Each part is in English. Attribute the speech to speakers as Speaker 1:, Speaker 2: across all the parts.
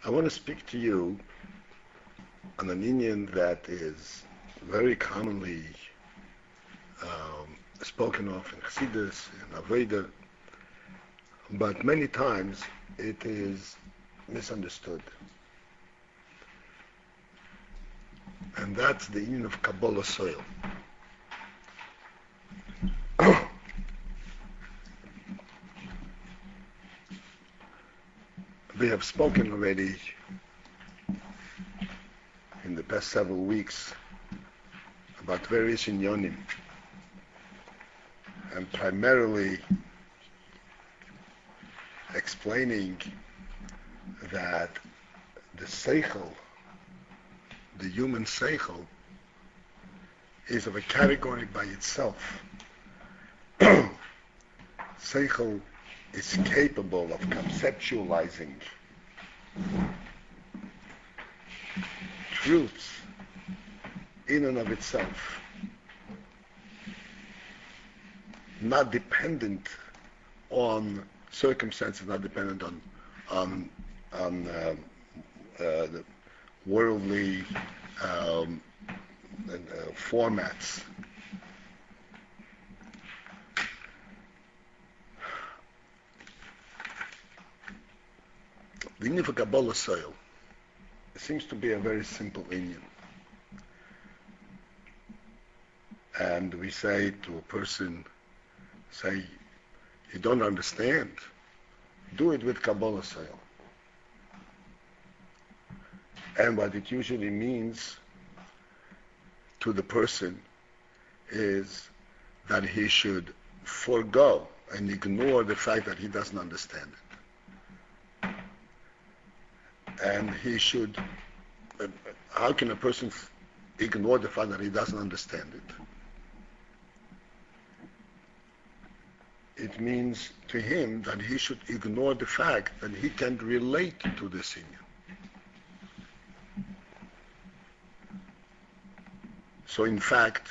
Speaker 1: I want to speak to you on an Indian that is very commonly spoken of in Chassidus and Aveda, but many times it is misunderstood. And that's the Indian of Kabolass soil. We have spoken already in the past several weeks about various inyonim, and primarily explaining that the seichel, the human seichel, is of a category by itself. Seichel is capable of conceptualizing truths in and of itself, not dependent on circumstances, not dependent on the worldly formats. The Indian for Kabolass soil seems to be a very simple Indian. And we say to a person, you don't understand, do it with Kabolass soil. And what it usually means to the person is that he should forego and ignore the fact that he doesn't understand it. And he should, how can a person ignore the fact that he doesn't understand it? It means to him that he should ignore the fact that he can't relate to this Indian. So in fact,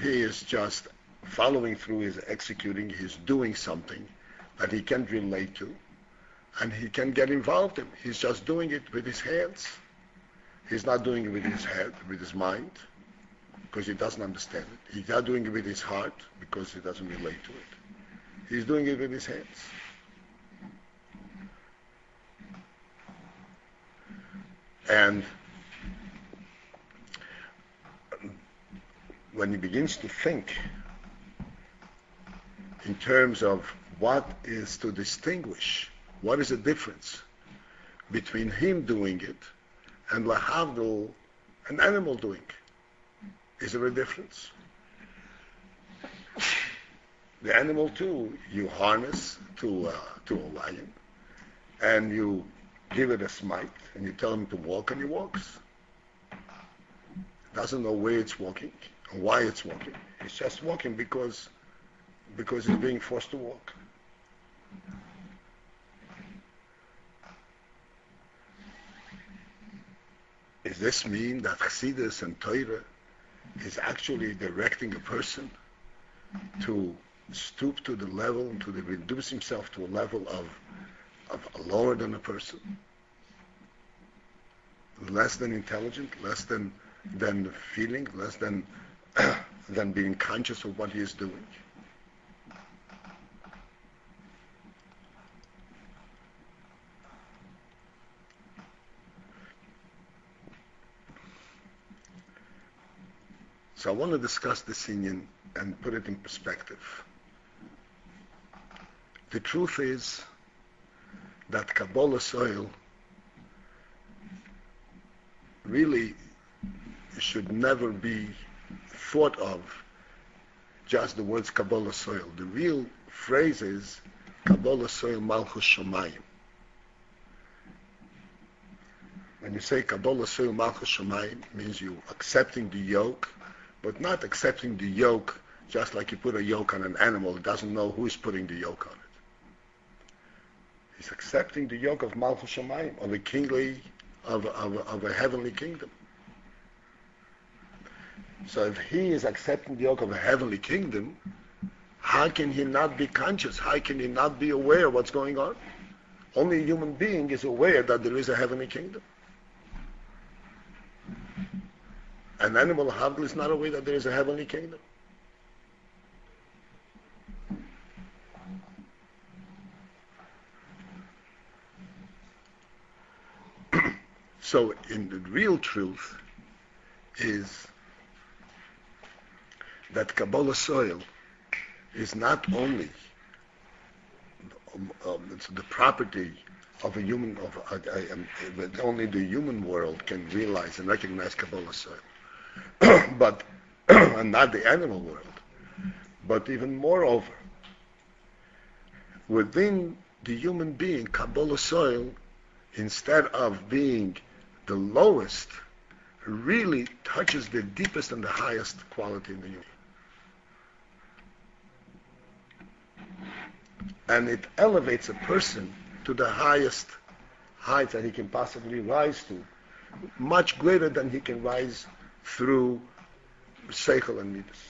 Speaker 1: he is just following through, he's executing, he's doing something that he can't relate to, and he can get involved in. He's just doing it with his hands. He's not doing it with his head, with his mind, because he doesn't understand it. He's not doing it with his heart, because he doesn't relate to it. He's doing it with his hands. And when he begins to think in terms of what is to distinguish, what is the difference between him doing it and lahavdil, an animal doing? Is there a difference? The animal too, you harness to a lion, and you give it a smite, and you tell him to walk, and he walks. Doesn't know where it's walking and why it's walking. It's just walking because it's being forced to walk. Does this mean that Chassidus and Torah is actually directing a person to stoop to the level, to reduce himself to a level of lower than a person? Less than intelligent, less than feeling, less than being conscious of what he is doing? So I want to discuss this Indian and put it in perspective. The truth is that Kabolass soil really should never be thought of just the words Kabolass soil. The real phrase is Kabolass soil Malchus Shamayim. When you say Kabolass soil Malchus Shamayim, it means you accepting the yoke, but not accepting the yoke just like you put a yoke on an animal. It doesn't know who is putting the yoke on it. He's accepting the yoke of Malchus Shamayim, of a kingly, of a heavenly kingdom. So if he is accepting the yoke of a heavenly kingdom, how can he not be conscious? How can he not be aware of what's going on? Only a human being is aware that there is a heavenly kingdom. An animal hardly is not aware that there is a heavenly kingdom. So, in the real truth is that Kabolass is not only it's the property of a human, that only the human world can realize and recognize Kabolass, but and not the animal world. But even moreover, within the human being, Kabolass, instead of being the lowest, really touches the deepest and the highest quality in the human. And it elevates a person to the highest heights that he can possibly rise to, much greater than he can rise through Seichel and Midas.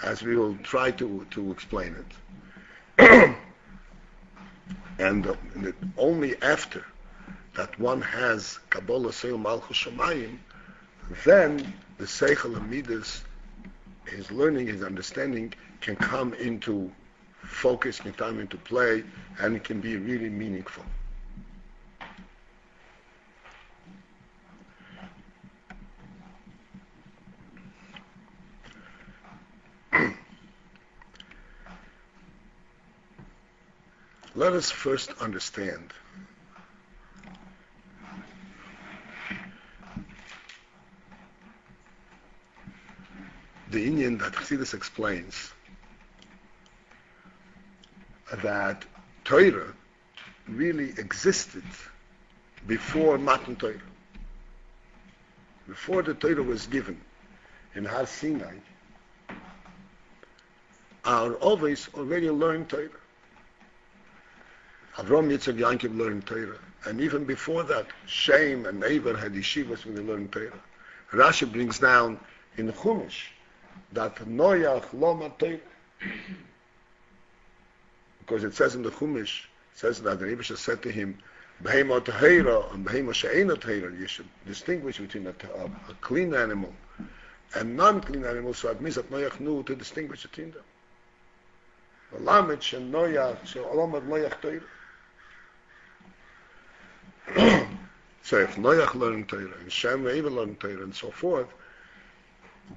Speaker 1: As we will try to explain it. And only after that one has Kabolass Malchus Shamayim, then the Seichel and Midas, his learning, his understanding, can come into focus, can come into play, and it can be really meaningful. Let us first understand the Indian that Chassidus explains that Torah really existed before Matan Torah. Before the Torah was given in Har Sinai, our Oves already learned Torah. Avram, Yitzchak, Yankov learned Torah. And even before that, Shem and Eber had yeshivas when they learned Torah. Rashi brings down in Chumash that Noach Loma Torah. Because it says in the Chumash, it says that the Rebbe said to him, Behema Tehera and Behema She'ena Tehera. You should distinguish between a clean animal and non-clean animal, so it means that Noach knew to distinguish between them. Lamed and Noach, so Olamad Noach Torah. So if Noach learned Torah and Shem and Eber learned Torah and so forth,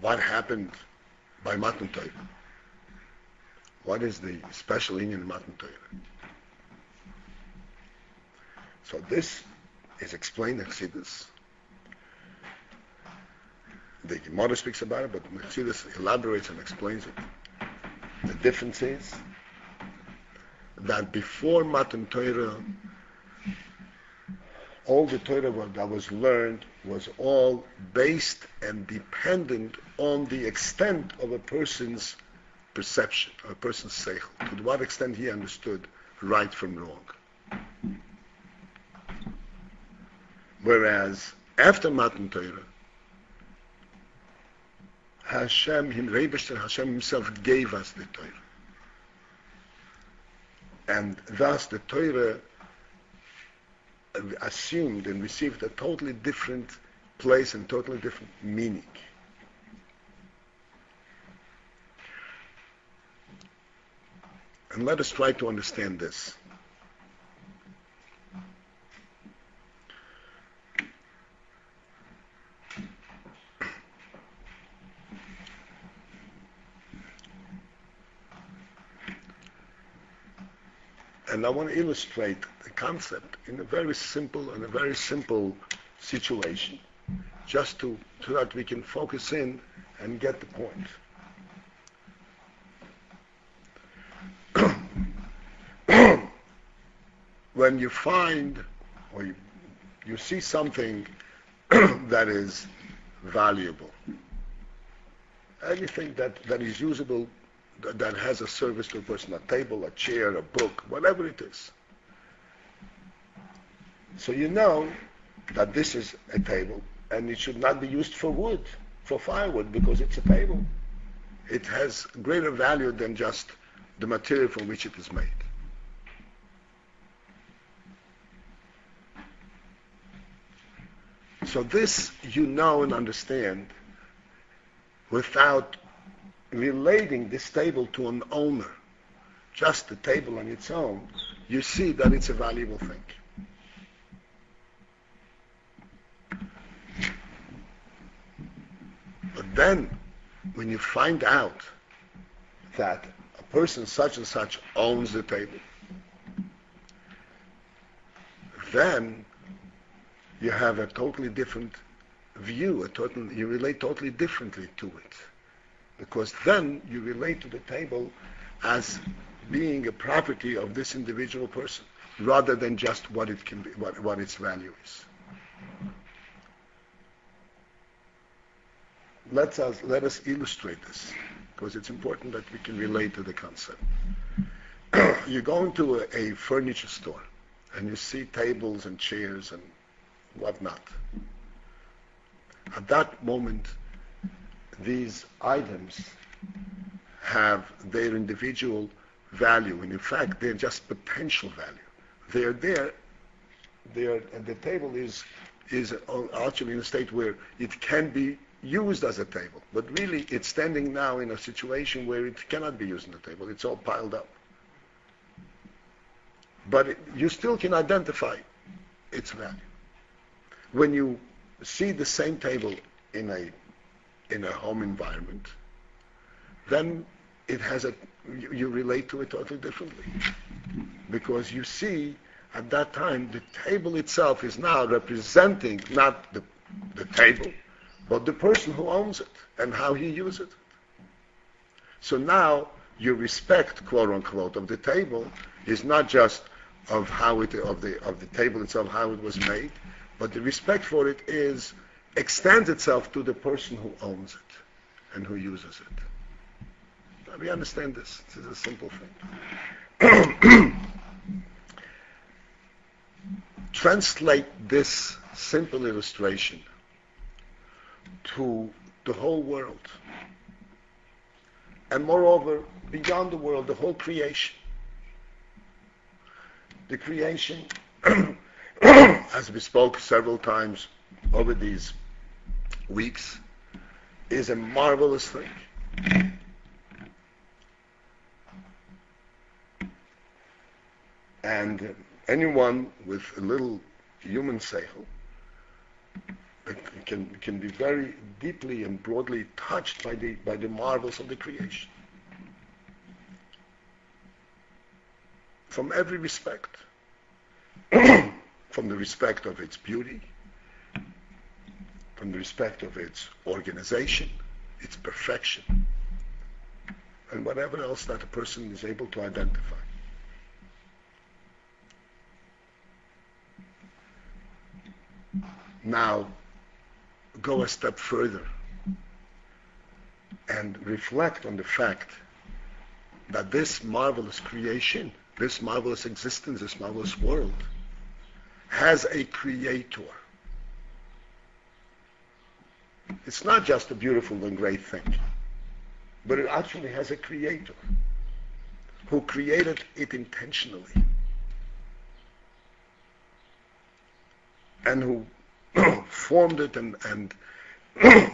Speaker 1: what happened by Matan Torah? What is the special union in Matan Torah? So this is explained in Chassidus. The Gemara speaks about it, but Chassidus elaborates and explains it. The difference is that before Matan Torah, all the Torah that was learned was all based and dependent on the extent of a person's perception, or a person's seichel, to what extent he understood right from wrong. Whereas after Matan Torah, Hashem himself gave us the Torah. And thus the Torah assumed and received a totally different place and totally different meaning. And let us try to understand this. And I want to illustrate the concept in a very simple situation, just so that we can focus in and get the point. When you find or you see something that is valuable, anything that is usable, that has a service to a person, a table, a chair, a book, whatever it is. So you know that this is a table and it should not be used for wood, for firewood, because it's a table. it has greater value than just the material from which it is made. So this you know and understand without relating this table to an owner, just the table on its own. You see that it's a valuable thing. But then, when you find out that a person such and such owns the table, then you have a totally different view, you relate totally differently to it. Because then you relate to the table as being a property of this individual person, rather than just what it can be, what its value is. Let us illustrate this, because it's important that we can relate to the concept. You go into a furniture store, and you see tables and chairs and whatnot. At that moment, these items have their individual value, and in fact, they're just potential value. The table is actually in a state where it can be used as a table, but really it's standing now in a situation where it cannot be used on the table. It's all piled up. But you still can identify its value. When you see the same table in a home environment, then it has you relate to it totally differently, because you see at that time the table itself is now representing not the table, but the person who owns it and how he uses it. So now your respect, quote unquote, of the table is not just of the table itself, how it was made, but the respect for it extends itself to the person who owns it and who uses it. Now, we understand this. This is a simple thing. Translate this simple illustration to the whole world, and moreover, beyond the world, the whole creation. The creation, as we spoke several times over these weeks, is a marvelous thing. And anyone with a little human seichel can be very deeply and broadly touched by the marvels of the creation. From every respect. From the respect of its beauty, from the respect of its organization, its perfection, and whatever else that a person is able to identify. Now, go a step further and reflect on the fact that this marvelous creation, this marvelous existence, this marvelous world, has a creator. It's not just a beautiful and great thing, but it actually has a creator who created it intentionally and who formed it and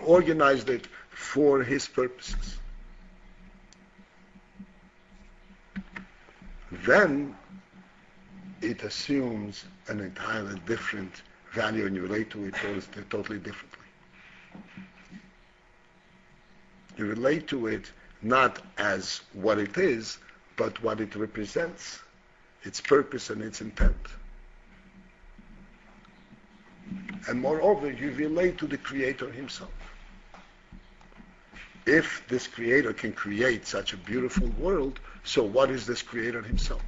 Speaker 1: organized it for his purposes. Then it assumes an entirely different value, and you relate to it totally differently. You relate to it not as what it is, but what it represents, its purpose and its intent. And moreover, you relate to the Creator himself. If this Creator can create such a beautiful world, so what is this Creator himself?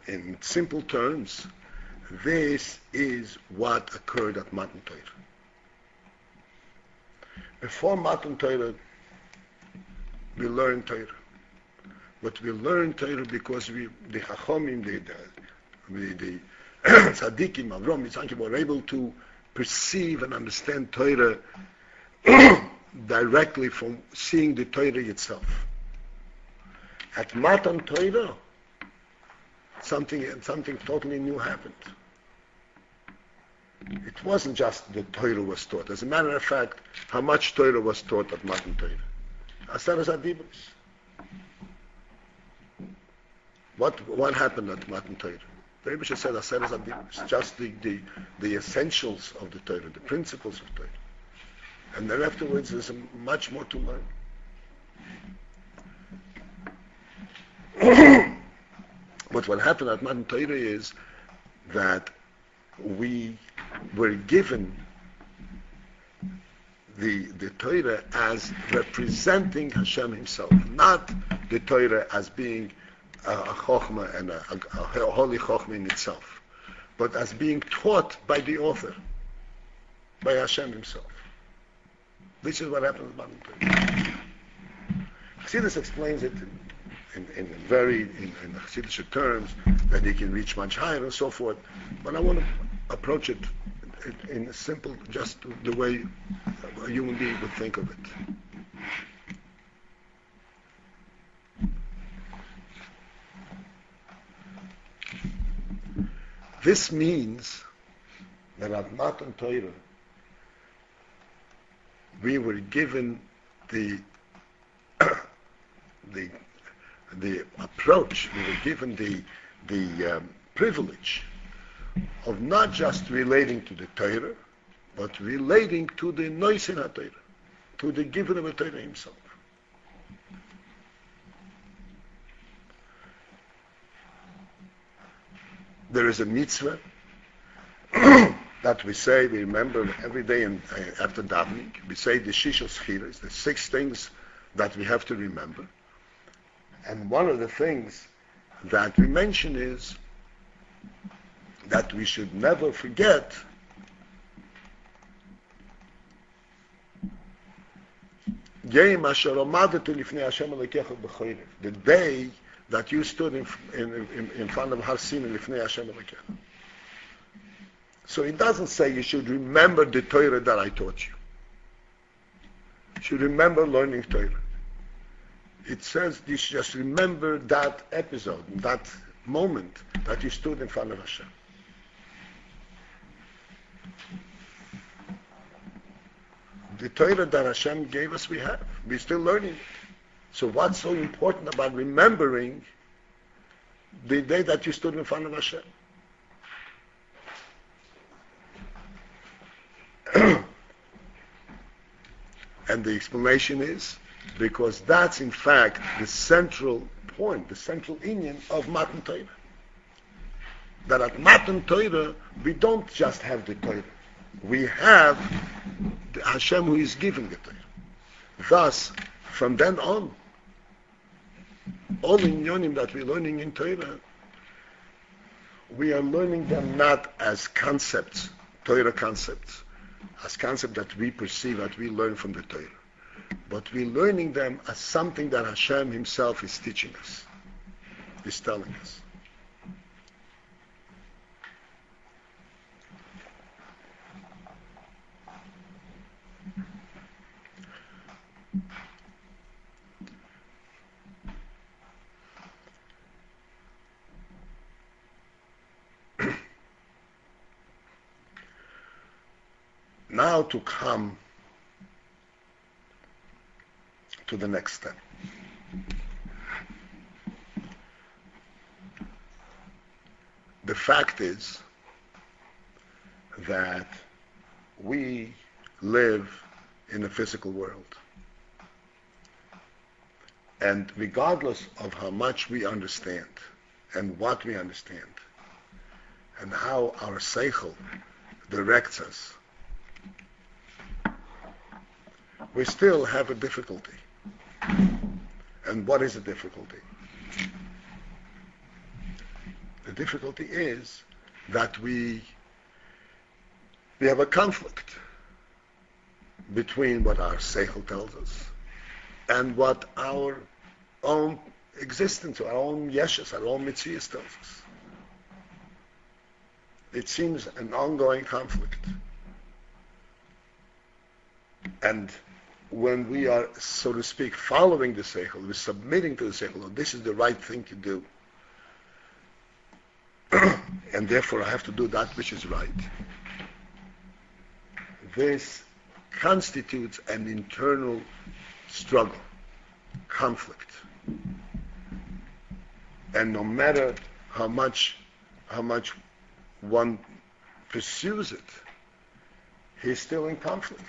Speaker 1: In simple terms, this is what occurred at Matan Torah. Before Matan Torah, we learned Torah. But we learn Torah because the Chachomim, the Tzaddikim, Avram, Yitzchak, were able to perceive and understand Torah directly from seeing the Torah itself. At Matan Torah, something totally new happened. It wasn't just the Torah was taught. As a matter of fact, how much Torah was taught at Matan Torah? Aseres HaDibros. What happened at Matan Torah? The Rebbe said Aseres HaDibros, just the essentials of the Torah, the principles of Torah. And then afterwards there's much more to learn. But what happened at Matan Torah is that we were given the Torah as representing Hashem Himself, not the Torah as being a chokhmah and a holy chokhmah in itself, but as being taught by the author, by Hashem Himself. This is what happens at Matan Torah. Chassidus explains it in Chassidic terms, that he can reach much higher and so forth. But I want to approach it in a simple, just the way a human being would think of it. This means that at Matan Torah we were given the approach, we were given the privilege of not just relating to the Torah, but relating to the Nois in HaTorah, to the giver of the Torah himself. There is a mitzvah that we say, we remember every day after davening, we say the Shishos Chiras, the 6 things that we have to remember. And one of the things that we mention is that we should never forget the day that you stood in front of Har Sinai Lifnei Hashem Elokecha. So it doesn't say you should remember the Torah that I taught you. You should remember learning Torah. It says you should just remember that episode, that moment that you stood in front of Hashem. The Torah that Hashem gave us, we have. We're still learning it. So what's so important about remembering the day that you stood in front of Hashem? And the explanation is because that's in fact the central point, the central inyan of Matan Torah. That at Matan Torah we don't just have the Torah, we have the Hashem who is giving the Torah. Thus, from then on, all the inyanim that we're learning in Torah, we are learning them not as concepts, Torah concepts, as concepts that we perceive, that we learn from the Torah. But we're learning them as something that Hashem Himself is teaching us, is telling us. Now to come to the next step. The fact is that we live in a physical world. And regardless of how much we understand and what we understand and how our seichel directs us, we still have a difficulty. And what is the difficulty? The difficulty is that we have a conflict between what our seichel tells us and what our own existence, our own yeshus, our own mitzias tells us. It seems an ongoing conflict. And when we are, so to speak, following the seichel, we're submitting to the seichel, oh, this is the right thing to do, and therefore I have to do that which is right. This constitutes an internal struggle, conflict. And no matter how much one pursues it, he's still in conflict,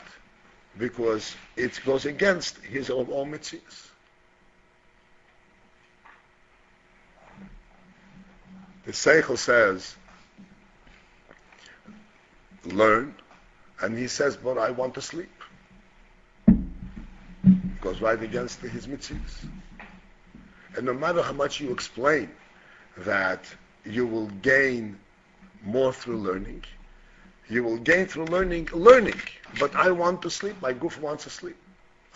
Speaker 1: because it goes against his own mitzias. The Seichel says, learn, and he says, but I want to sleep. It goes right against his mitzias. And no matter how much you explain that you will gain more through learning, you will gain through learning, but I want to sleep, my goof wants to sleep.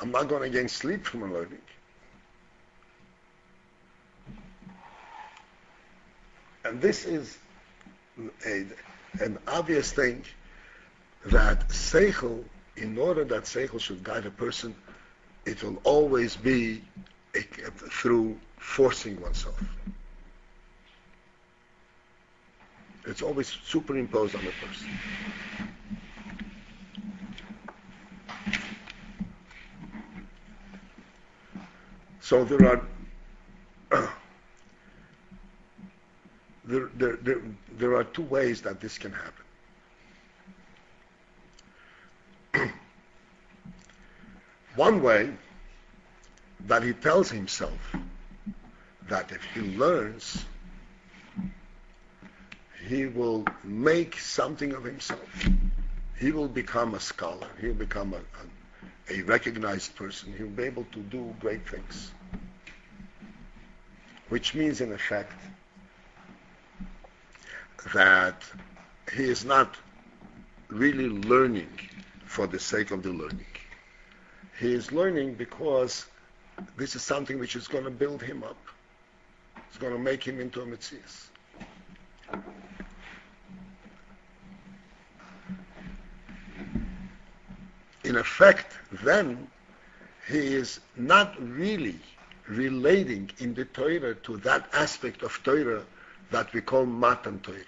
Speaker 1: I'm not going to gain sleep from learning. And this is an obvious thing, that seichel, in order that seichel should guide a person, it will always be through forcing oneself. It's always superimposed on the person. So there are there are two ways that this can happen. One way, that he tells himself that if he learns, he will make something of himself. He will become a scholar. He will become a recognized person. He will be able to do great things. Which means, in effect, that he is not really learning for the sake of the learning. He is learning because this is something which is going to build him up. It's going to make him into a mitzias. In effect, then, he is not really relating in the Torah to that aspect of Torah that we call Matan Torah.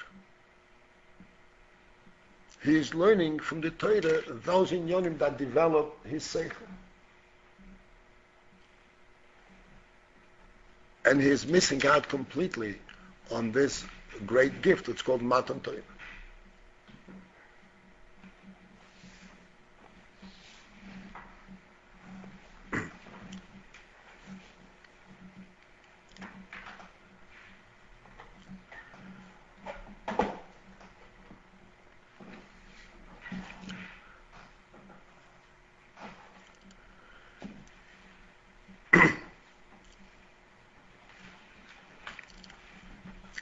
Speaker 1: He is learning from the Torah those inyonim that develop his seichel. And he is missing out completely on this great gift. It's called Matan Torah.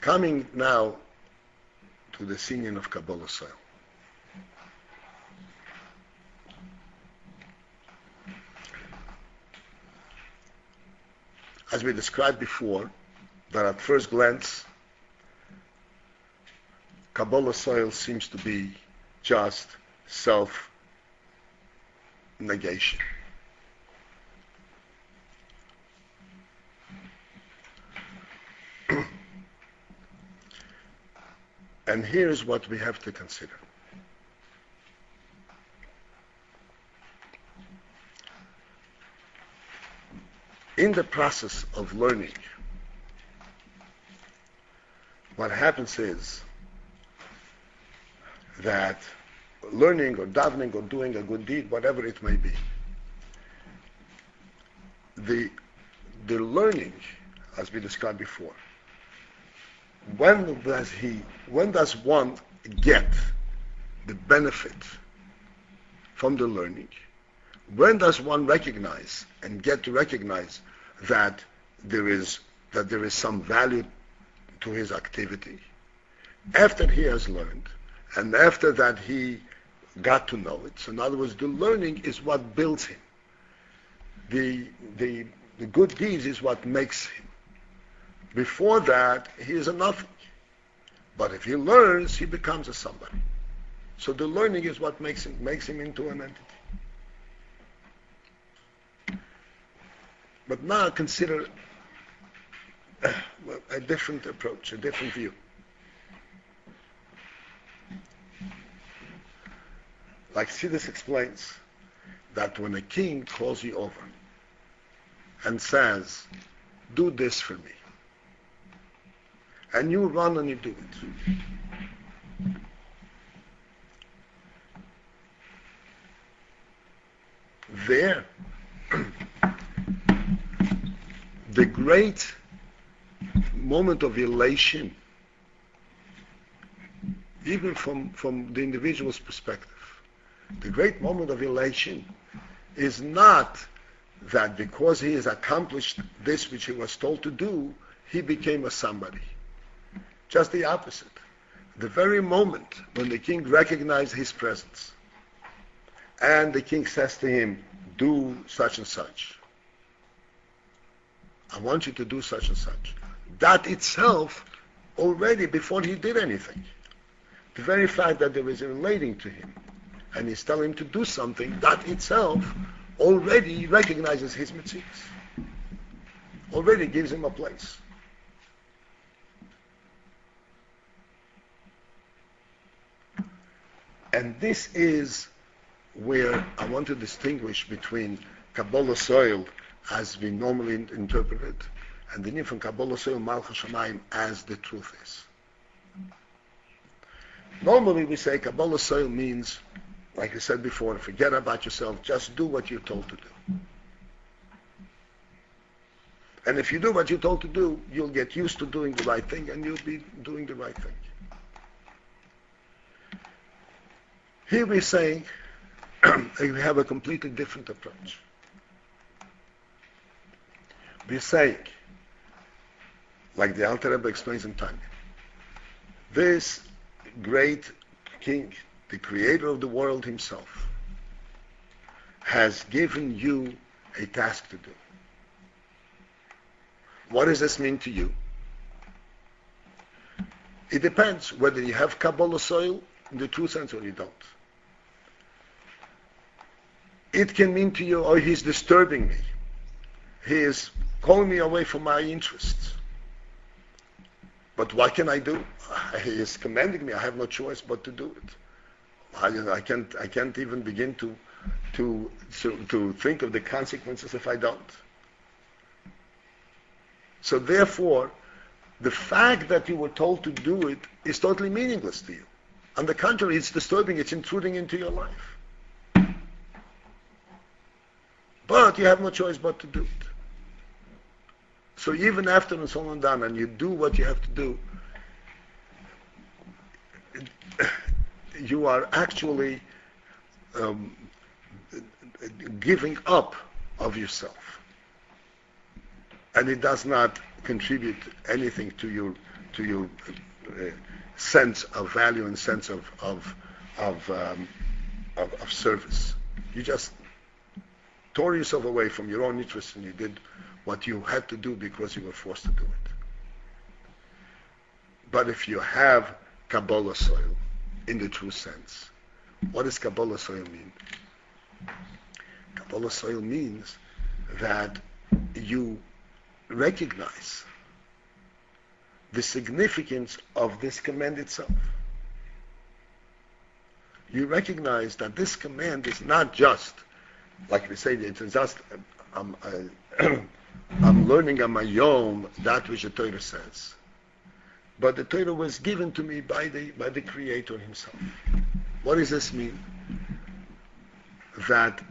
Speaker 1: Coming now to the singing of Kabolass. As we described before, that at first glance, Kabolass seems to be just self-negation. And here's what we have to consider. In the process of learning, what happens is that learning or davening or doing a good deed, whatever it may be, the learning, as we described before, when does one get the benefit from the learning? When does one recognize and get to recognize that there is some value to his activity? After he has learned, and after that he got to know it. So in other words, the learning is what builds him. The good deeds is what makes him. Before that, he is a nothing. But if he learns, he becomes a somebody. So the learning is what makes him into an entity. But now consider a different approach, a different view. Like Sidis explains, that when a king calls you over and says, do this for me, and you run and you do it, there, the great moment of elation, even from the individual's perspective, the great moment of elation is not that because he has accomplished this which he was told to do, he became a somebody. Just the opposite. The very moment when the king recognized his presence, and the king says to him, do such and such, I want you to do such and such, that itself, already before he did anything, the very fact that there is a relating to him, and he's telling him to do something, that itself already recognizes his mitzvahs, already gives him a place. And this is where I want to distinguish between Kabolass as we normally interpret it, and the name from Kabolass Malchus Shamayim as the truth is. Normally we say Kabolass means, like I said before, forget about yourself, just do what you're told to do. And if you do what you're told to do, you'll get used to doing the right thing, and you'll be doing the right thing. Here we're saying we have a completely different approach. We're saying, like the Alter Rebbe explains in Tanya, this great king, the creator of the world himself, has given you a task to do. What does this mean to you? It depends whether you have Kabolass in the true sense or you don't. It can mean to you, oh, he's disturbing me. He is calling me away from my interests. But what can I do? He is commanding me. I have no choice but to do it. I can't even begin to think of the consequences if I don't. So therefore, the fact that you were told to do it is totally meaningless to you. On the contrary, it's disturbing. It's intruding into your life. But you have no choice but to do it. So even after it's all done and you do what you have to do, you are actually giving up of yourself. And it does not contribute anything to your sense of value and sense of service. You just tore yourself away from your own interests and you did what you had to do because you were forced to do it. But if you have Kabolass in the true sense, what does Kabolass mean? Kabolass means that you recognize the significance of this command itself. You recognize that this command is not just, like we say, it's just I'm learning on my own that which the Torah says. But the Torah was given to me by the Creator himself. What does this mean? That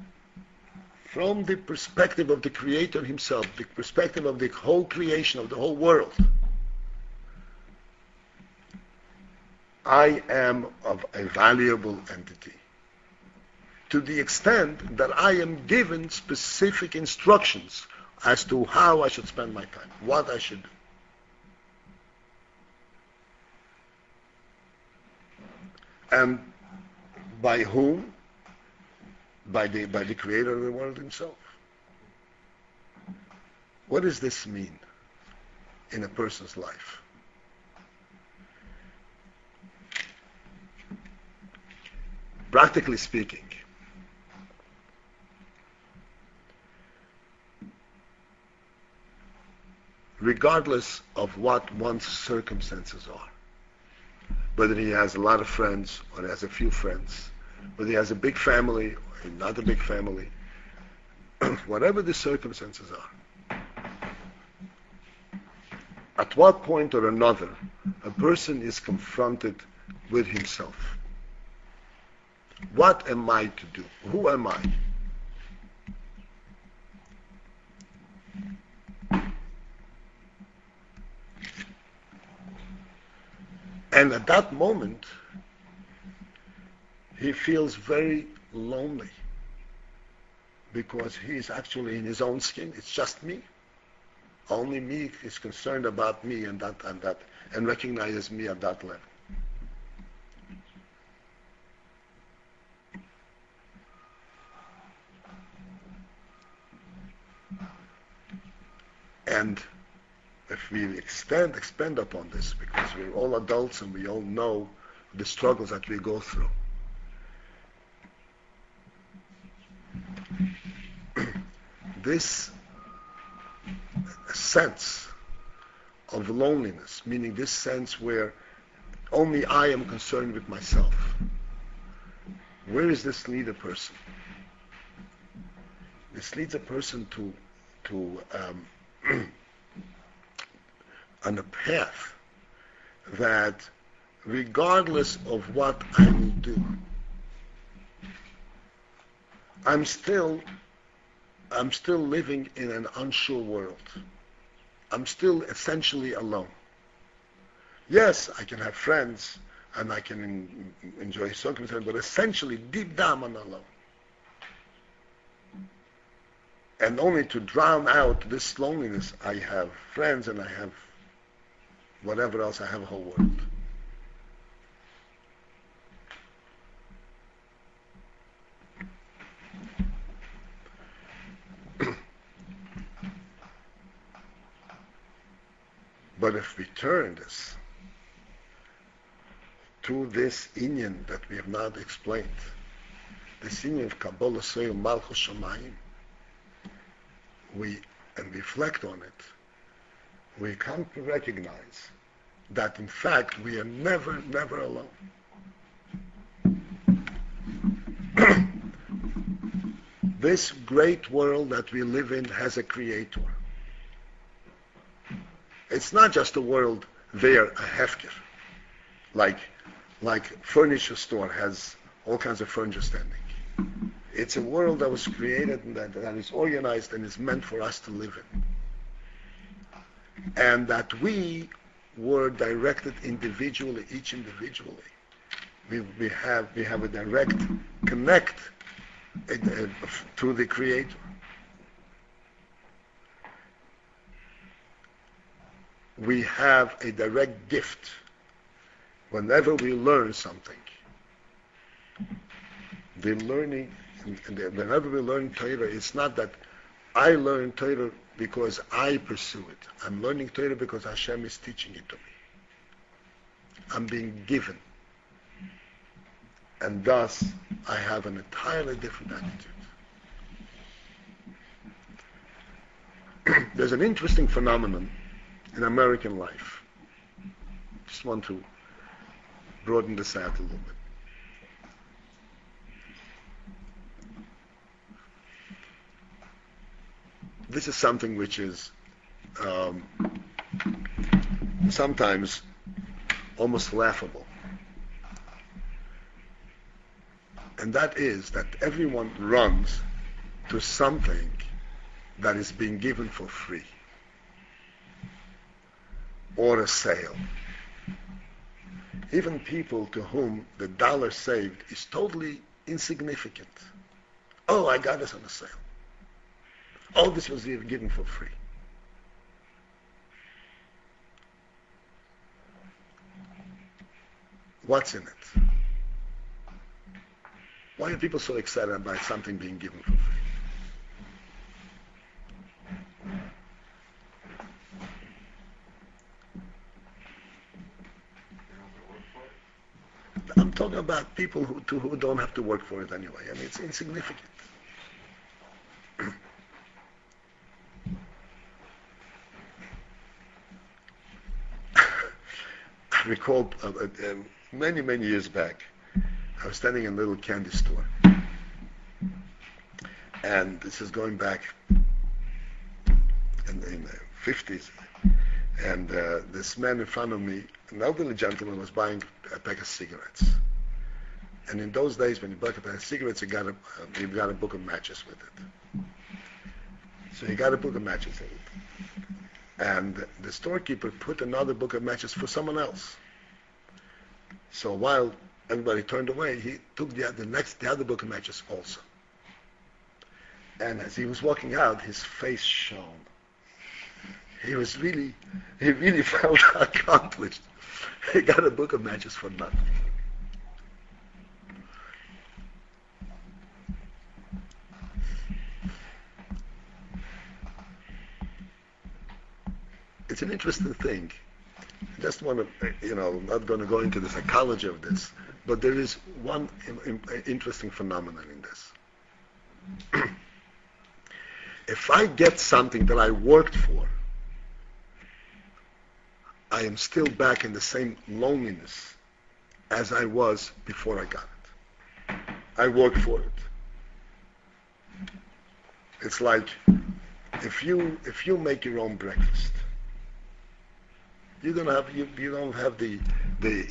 Speaker 1: from the perspective of the Creator himself, the perspective of the whole creation, of the whole world, I am of a valuable entity. To the extent that I am given specific instructions as to how I should spend my time, what I should do. And by whom? By the Creator of the world himself. What does this mean? in a person's life. Practically speaking, regardless of what one's circumstances are, whether he has a lot of friends or he has a few friends, whether he has a big family or not a big family, whatever the circumstances are, at what point or another, a person is confronted with himself. What am I to do? Who am I? And at that moment, he feels very lonely because he is actually in his own skin. It's just me. Only me is concerned about me and that, and recognizes me at that level. And if we expand upon this, because we're all adults and we all know the struggles that we go through. This sense of loneliness, meaning this sense where only I am concerned with myself, where does this lead a person? This leads a person to on a path that regardless of what I will do, I'm still living in an unsure world. I'm still essentially alone. Yes, I can have friends and I can enjoy circumstances, but essentially, deep down, I'm alone. And only to drown out this loneliness, I have friends and I have whatever else, I have a whole world. But if we turn this to this inyan that we have not explained, this inyan of Kabolass Malchus Shamayim, and reflect on it, we come to recognize that in fact we are never alone. This great world that we live in has a creator. It's not just a world there, a hefker, like furniture store has all kinds of furniture standing. It's a world that was created and that is organized and is meant for us to live in. And that we were directed individually, each individually. We have a direct connect to the Creator. We have a direct gift whenever we learn something. The learning, whenever we learn Torah, it's not that I learn Torah because I pursue it. I'm learning Torah because Hashem is teaching it to me. I'm being given. And thus, I have an entirely different attitude. There's an interesting phenomenon in American life. Just want to broaden this out a little bit. This is something which is sometimes almost laughable. And that is that everyone runs to something that is being given for free or a sale. Even people to whom the dollar saved is totally insignificant. Oh, I got this on a sale. Oh, this was given for free. What's in it? Why are people so excited about something being given for free? I'm talking about people who don't have to work for it anyway. I mean, it's insignificant. I recall many, many years back, I was standing in a little candy store. And this is going back in the 50s. And this man in front of me, an elderly gentleman, was buying a pack of cigarettes. And in those days, when you bought a pack of cigarettes, you got a book of matches with it. So he got a book of matches in it. And the storekeeper put another book of matches for someone else. So while everybody turned away, he took the other book of matches also. And as he was walking out, his face shone. He really felt accomplished. He got a book of matches for nothing. It's an interesting thing. I just want to, not going to go into the psychology of this, but there is one interesting phenomenon in this. If I get something that I worked for, I am still back in the same loneliness as I was before I got it. I worked for it. It's like if you make your own breakfast, you don't have the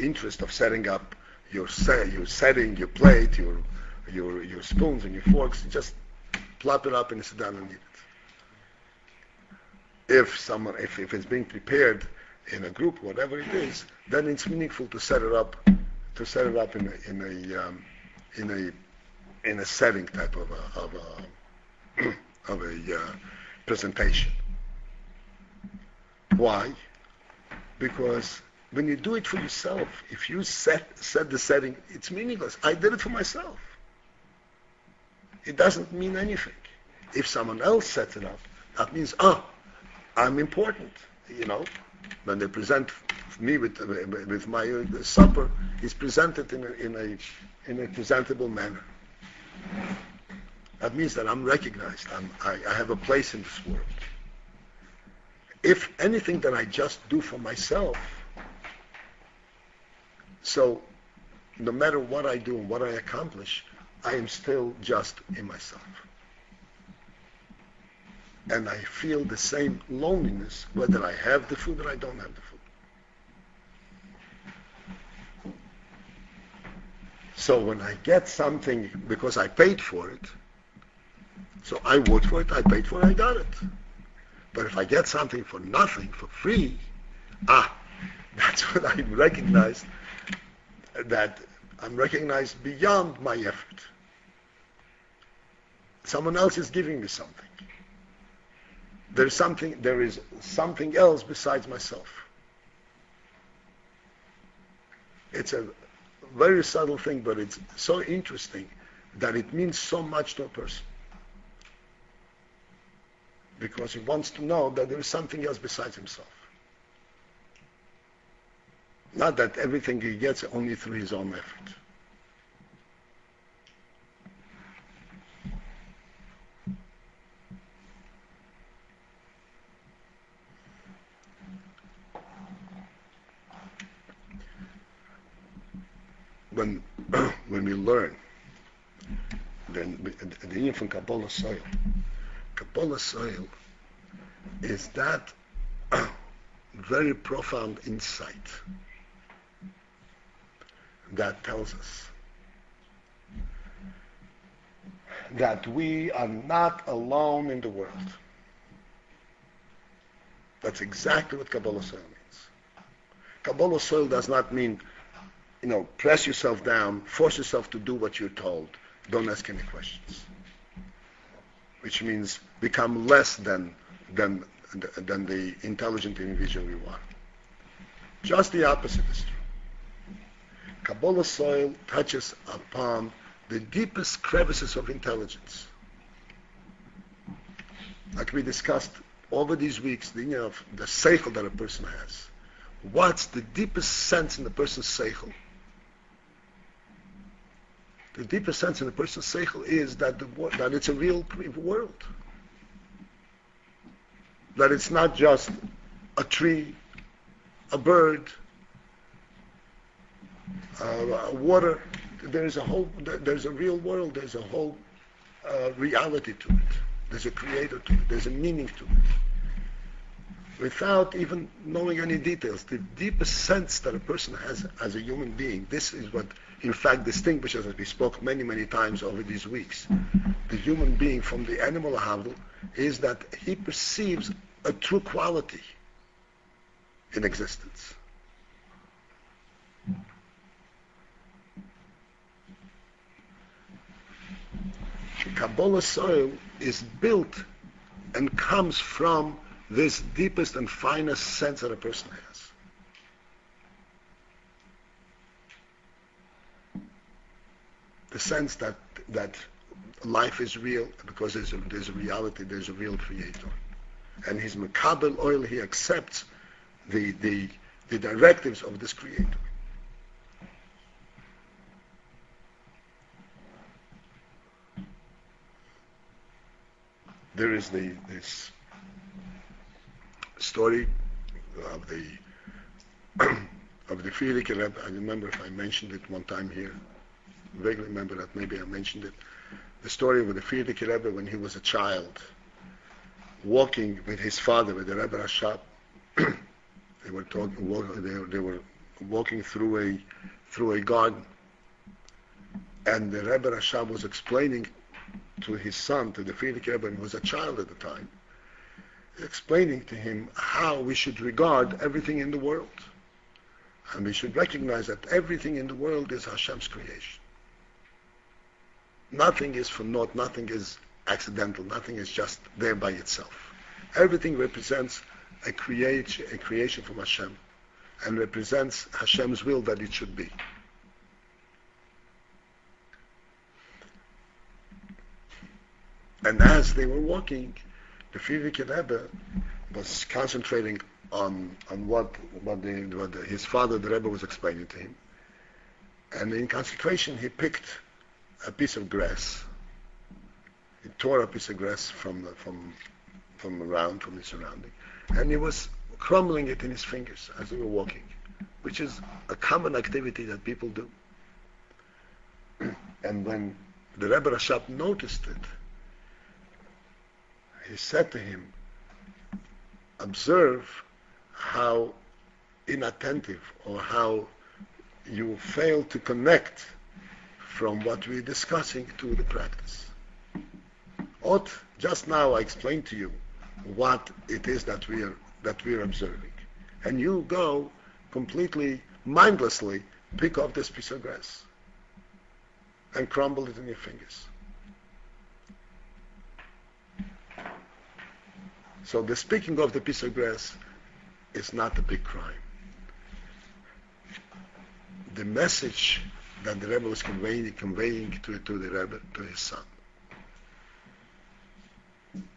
Speaker 1: interest of setting up your setting, your plate, your spoons and your forks. You just plop it up and sit down and eat it. If it's being prepared in a group, whatever it is, then it's meaningful to set it up in a setting type of a presentation. Why? Because when you do it for yourself, if you set the setting, it's meaningless. I did it for myself. It doesn't mean anything. If someone else sets it up, that means, I'm important. When they present me with my supper, it's presented in a presentable manner. That means that I'm recognized. I have a place in this world. If anything that I just do for myself, so no matter what I do and what I accomplish, I am still just in myself. And I feel the same loneliness whether I have the food or I don't have the food. So when I get something because I paid for it, so I worked for it, I paid for it, I got it. But if I get something for nothing, for free, that's when I recognize that I'm recognized beyond my effort. Someone else is giving me something. There is something else besides myself. It's a very subtle thing, but it's so interesting that it means so much to a person. Because he wants to know that there is something else besides himself. Not that everything he gets only through his own effort. When we learn, then the meaning from Kabolass soil. Kabolass soil is that very profound insight that tells us that we are not alone in the world. That's exactly what Kabolass soil means. Kabolass soil does not mean, press yourself down, force yourself to do what you're told, don't ask any questions. Which means become less than the intelligent individual you are. Just the opposite is true. Kabolass soil touches upon the deepest crevices of intelligence. Like we discussed over these weeks, the of the seichel that a person has. What's the deepest sense in the person's seichel? The deepest sense in a person's seichel is that that it's a real world. That it's not just a tree, a bird, water. There's a real world. There's a whole reality to it. There's a creator to it. There's a meaning to it. Without even knowing any details, the deepest sense that a person has as a human being, this is what, in fact, distinguishes, as we spoke many, many times over these weeks, the human being from the animal havl, is that he perceives a true quality in existence. Kabolass soil is built and comes from this deepest and finest sense that a person has. The sense that life is real because there's a reality, there's a real creator. And his mekabel oil, he accepts the directives of this creator. There is this story of the Frierdiker Rebbe. I remember if I mentioned it one time here. I vaguely remember that maybe I mentioned it. The story of the Frierdiker Rebbe when he was a child, walking with his father, with the Rebbe Rashab. They were walking through a garden, and the Rebbe Rashab was explaining to his son, to the Frierdiker Rebbe, who was a child at the time, explaining to him how we should regard everything in the world. And we should recognize that everything in the world is Hashem's creation. Nothing is for naught, nothing is accidental, nothing is just there by itself. Everything represents a creation from Hashem, and represents Hashem's will that it should be. And as they were walking, the Frierdiker Rebbe was concentrating on what his father, the Rebbe, was explaining to him. And in concentration, he picked a piece of grass. He tore a piece of grass from the surrounding, and he was crumbling it in his fingers as they were walking, which is a common activity that people do. And when the Rebbe Rashab noticed it, he said to him, observe how inattentive or how you fail to connect from what we're discussing to the practice. Just now I explained to you what it is that we're observing, and you go completely mindlessly pick up this piece of grass and crumble it in your fingers. So the speaking of the piece of grass is not a big crime. The message that the Rebbe was conveying to the Rebbe, to his son,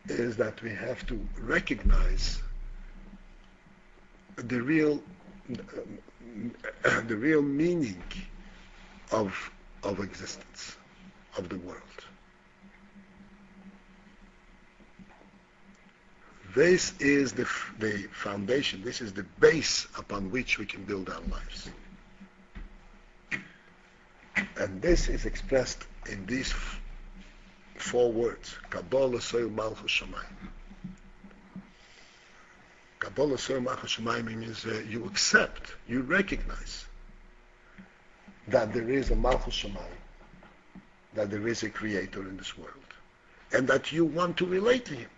Speaker 1: is that we have to recognize the real meaning of existence, of the world. This is the foundation, this is the base upon which we can build our lives. And this is expressed in these four words: Kabolass Malchus Shamayim. Kabolass Malchus Shamayim means you accept, you recognize that there is a Malchus Shamayim, that there is a creator in this world, and that you want to relate to him.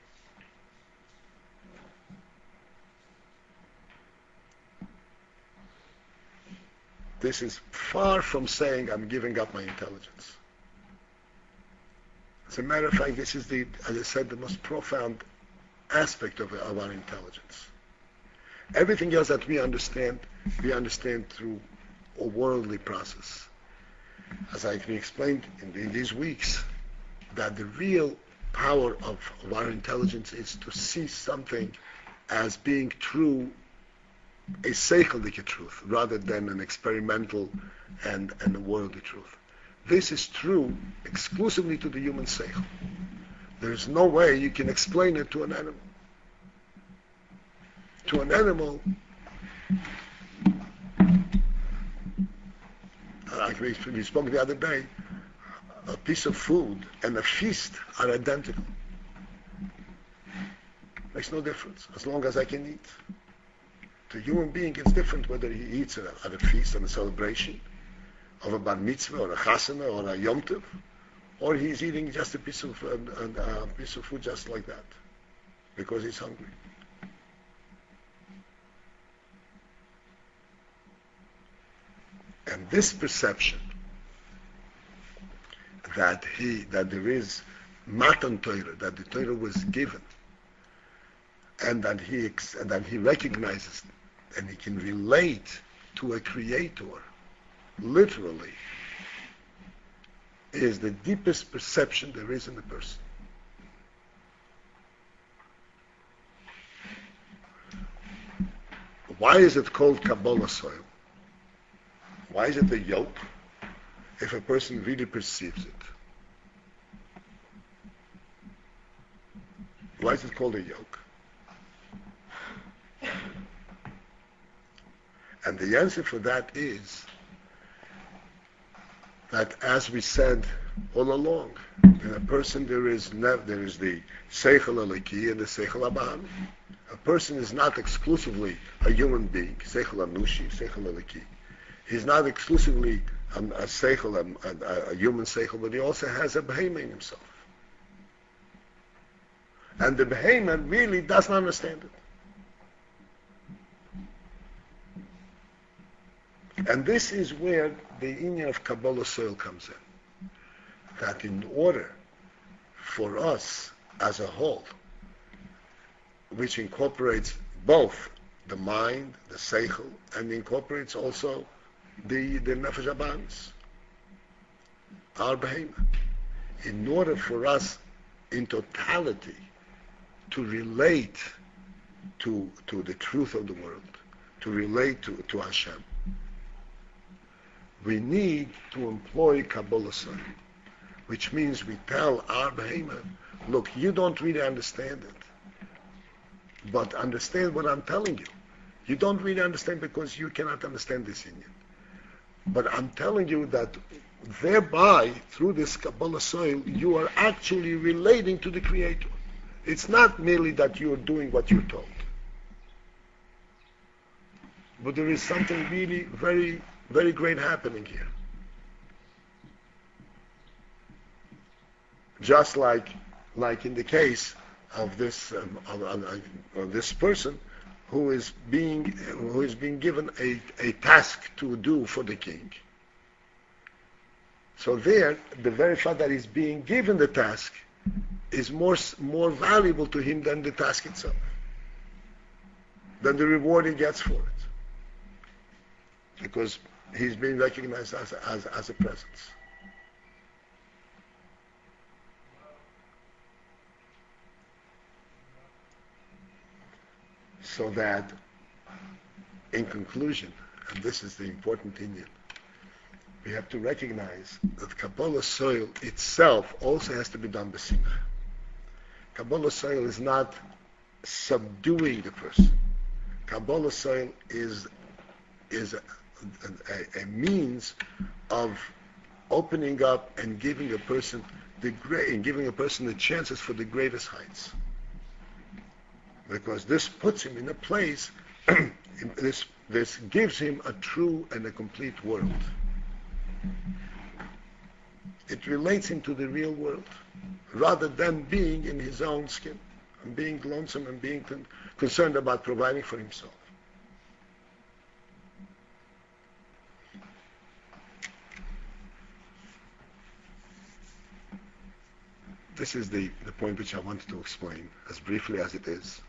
Speaker 1: This is far from saying I'm giving up my intelligence. As a matter of fact, this is as I said, the most profound aspect of our intelligence. Everything else that we understand through a worldly process. As I explained in these weeks, that the real power of our intelligence is to see something as being true, a seichelic truth, rather than an experimental and a worldly truth. this is true exclusively to the human seichel. There is no way you can explain it to an animal. To an animal, like we spoke the other day, a piece of food and a feast are identical. Makes no difference, as long as I can eat. To a human being, it's different whether he eats at a feast and a celebration of a bar mitzvah or a chasana or a yom tov, or he's eating just a piece of food just like that, because he's hungry. And this perception that there is matan Torah, that the Torah was given, and that he recognizes and he can relate to a creator, literally, is the deepest perception there is in the person. Why is it called Kabolass? Why is it a yoke if a person really perceives it? Why is it called a yoke? And the answer for that is that, as we said all along, in a person there is the seichel aleki and the seichel abahami. A person is not exclusively a human being, seichel anushi, seichel aleki. He's not exclusively a seichel, a human seichel, but he also has a behemoth in himself. And the behemoth really doesn't understand it. And this is where the inyan of Kabolass comes in. That in order for us as a whole, which incorporates both the mind, the seichel, and incorporates also the nefesh habahamis, our behemoth, in order for us in totality to relate to the truth of the world, to relate to Hashem, we need to employ Kabolass, which means we tell our behemoth, look, you don't really understand it, but understand what I'm telling you. You don't really understand because you cannot understand this inyan. But I'm telling you that thereby, through this Kabolass, you are actually relating to the Creator. It's not merely that you're doing what you're told. But there is something really very, very great happening here. Just like in the case of this this person who is being given a task to do for the king. So there, the very fact that he's being given the task is more valuable to him than the task itself, than the reward he gets for it, because he's being recognized as a presence. So that, in conclusion, and this is the important inyan, we have to recognize that Kabolass itself also has to be done b'simcha. Kabolass is not subduing the person. Kabolass is a means of opening up and giving a person the chances for the greatest heights. Because this puts him in a place, this gives him a true and a complete world. It relates him to the real world, rather than being in his own skin, and being lonesome and being concerned about providing for himself. This is the point which I wanted to explain, as briefly as it is.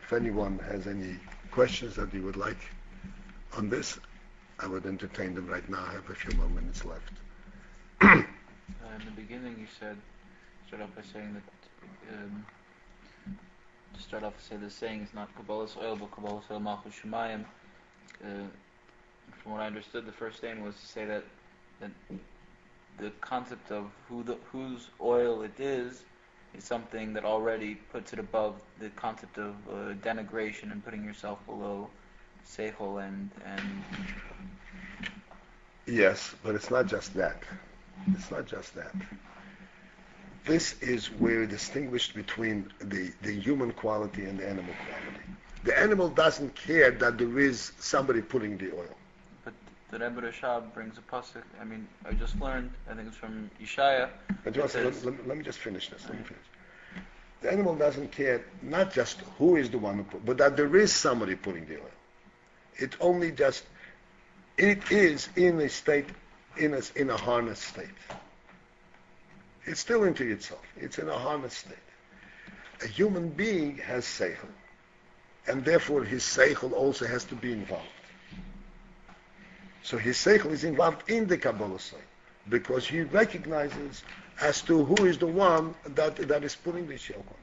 Speaker 1: If anyone has any questions that you would like on this, I would entertain them right now. I have a few more minutes left.
Speaker 2: In the beginning you start off by saying that, the saying is not Kabolass but Kabolass Malchus Shemayim. From what I understood, the first aim was to say that the concept of whose oil it is something that already puts it above the concept of denigration and putting yourself below seichel and
Speaker 1: Yes, but it's not just that. It's not just that. This is where distinguished between the human quality and the animal quality. The animal doesn't care that there is somebody putting the oil.
Speaker 2: But the Rebbe Rashab brings a pasuk. I mean, I just learned. I think it's from Yeshaya.
Speaker 1: But let me just finish this. Let me finish. The animal doesn't care not just who is the one who put, but that there is somebody putting the oil. It only just it is in a state, in a harness state. It's still into itself. It's in a harness state. A human being has seichel, and therefore his seichel also has to be involved. So his seichel is involved in the Kabolass, because he recognizes as to who is the one that is putting the yoke on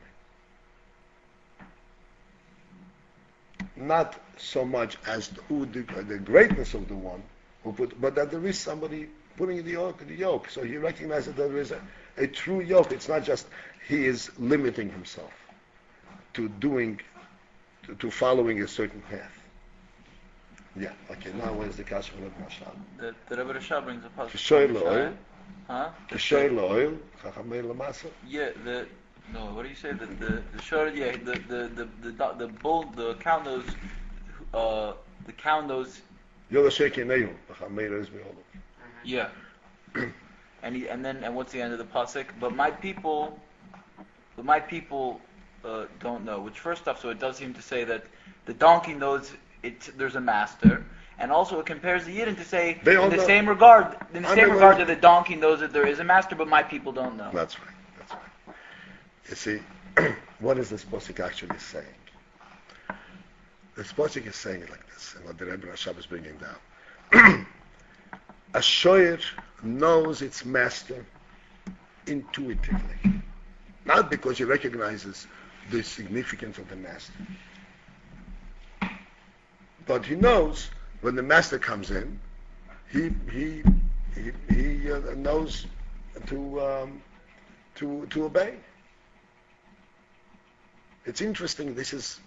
Speaker 1: it. Not so much as to who the greatness of the one who put, but that there is somebody putting the yoke. So he recognizes that there is a true yoke. It's not just he is limiting himself to to following a certain path. Yeah. Okay. Now where's the kasha of Rebbe Rashab?
Speaker 2: The Rebbe Rashab brings a pasuk.
Speaker 1: Kishoy oil.
Speaker 2: Huh?
Speaker 1: Kishoy oil. Chachamei lamasa.
Speaker 2: Yeah. No. What do you say? The short. Yeah. The bull. The cow knows. The cow knows. Yeah. And what's the end of the pasuk? But my people don't know. Which first off, so it does seem to say that the donkey knows there's a master, and also it compares the Yidden to say in the same regard that the donkey knows that there is a master, but my people don't know.
Speaker 1: That's right. You see, what is this pasuk actually saying? This pasuk is saying it like this, and what the Rebbe Rashab is bringing down. A shoyer knows its master intuitively, not because he recognizes the significance of the master, but he knows when the master comes in, he knows to obey. It's interesting. This is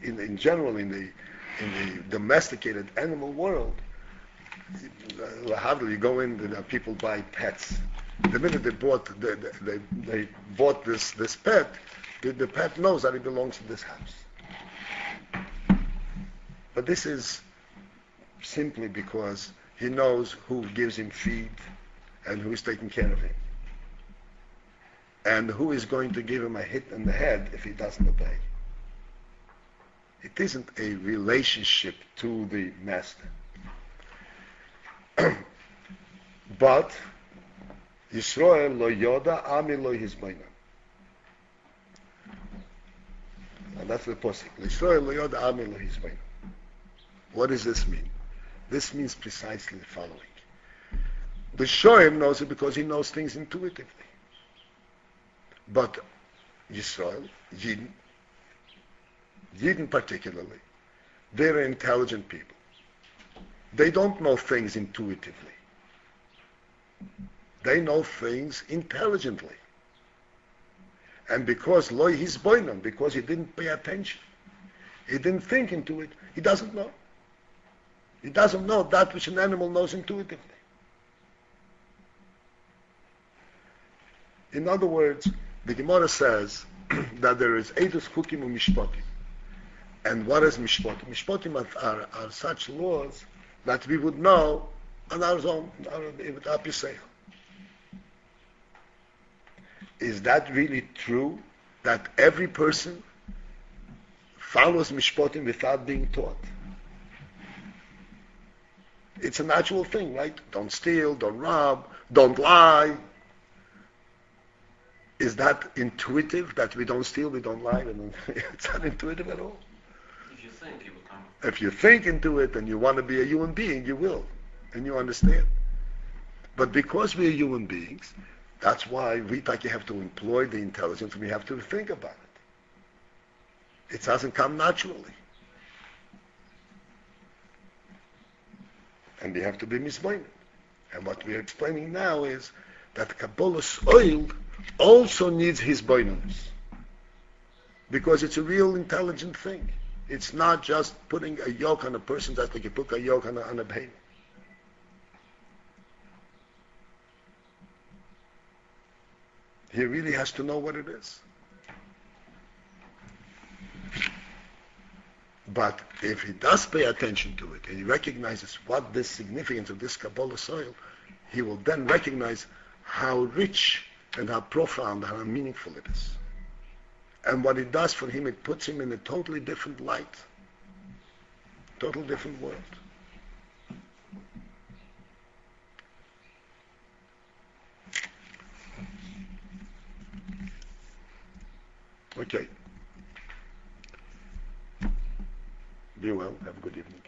Speaker 1: in general in the domesticated animal world. You go in, people buy pets. The minute they bought this pet, the pet knows that it belongs to this house. But this is simply because he knows who gives him feed and who is taking care of him, and who is going to give him a hit in the head if he doesn't obey. It isn't a relationship to the master. But Yisrael lo yoda, ami lo hizbaina. And that's the pasuk. Yisrael lo yoda, ami lo hizbaina. What does this mean? This means precisely the following. The shoyim knows it because he knows things intuitively. But Yisrael, Yidden particularly, they're intelligent people. They don't know things intuitively. They know things intelligently. And because loy his boinam, because he didn't pay attention, he didn't think into it, he doesn't know. He doesn't know that which an animal knows intuitively. In other words, the Gemara says that there is Eidus Chukim and Mishpatim. And what is Mishpatim? Mishpatim are such laws that we would know on our own, with Apiseichel. Is that really true? That every person follows Mishpatim without being taught? It's a natural thing, right? Don't steal, don't rob, don't lie. Is that intuitive, that we don't steal, we don't lie? It's not intuitive at all.
Speaker 3: If you think, you become.
Speaker 1: If you think into it and you want to be a human being, you will. And you understand. But because we're human beings, that's why we have to employ the intelligence, and we have to think about it. It doesn't come naturally. And we have to be misguided. And what we're explaining now is that Kabolass oil also needs his boinons, because it's a real intelligent thing. It's not just putting a yoke on a person just like you put a yoke on a behemoth. He really has to know what it is. But if he does pay attention to it and he recognizes what the significance of this Kabolass oil, he will then recognize how rich and how profound and how meaningful it is. And what it does for him, it puts him in a totally different light, totally different world. Okay. Be well. Have a good evening.